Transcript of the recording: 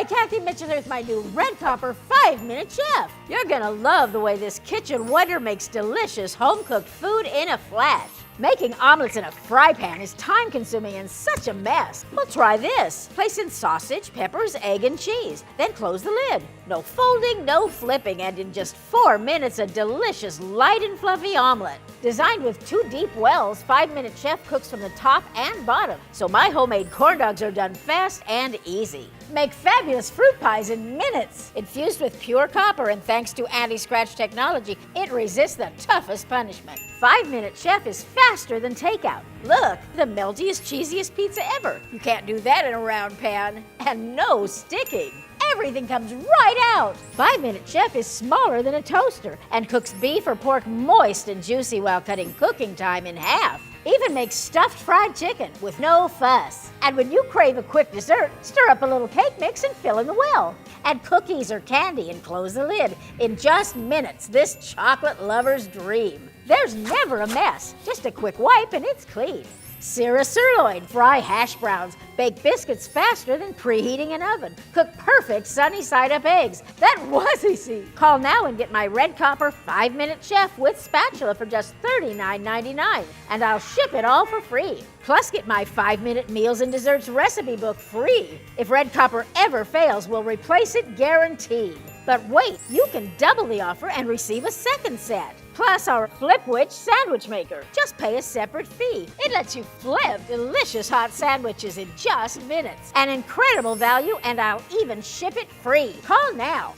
Hi, Kathy Mitchell here with my new Red Copper 5-Minute Chef. You're gonna love the way this kitchen wonder makes delicious home-cooked food in a flash. Making omelets in a fry pan is time-consuming and such a mess. Well, try this. Place in sausage, peppers, egg, and cheese. Then close the lid. No folding, no flipping, and in just 4 minutes, a delicious light and fluffy omelet. Designed with 2 deep wells, 5-Minute Chef cooks from the top and bottom, so my homemade corn dogs are done fast and easy. Make fabulous fruit pies in minutes. Infused with pure copper, and thanks to anti-scratch technology, it resists the toughest punishment. 5-Minute Chef is faster than takeout. Look, the meltiest, cheesiest pizza ever. You can't do that in a round pan. And no sticking. Everything comes right out. 5-Minute Chef is smaller than a toaster and cooks beef or pork moist and juicy while cutting cooking time in half. Even makes stuffed fried chicken with no fuss. And when you crave a quick dessert, stir up a little cake mix and fill in the well. Add cookies or candy and close the lid. In just minutes, this chocolate lover's dream. There's never a mess. Just a quick wipe and it's clean. Sear a sirloin, fry hash browns, bake biscuits faster than preheating an oven, cook perfect sunny side up eggs. That was easy. Call now and get my Red Copper 5-Minute Chef with spatula for just $39.99, and I'll ship it all for free. Plus, get my 5-Minute Meals and Desserts recipe book free. If Red Copper ever fails, we'll replace it guaranteed. But wait, you can double the offer and receive a second set. Plus our Flipwitch sandwich maker. Just pay a separate fee. It lets you flip delicious hot sandwiches in just minutes. An incredible value, and I'll even ship it free. Call now.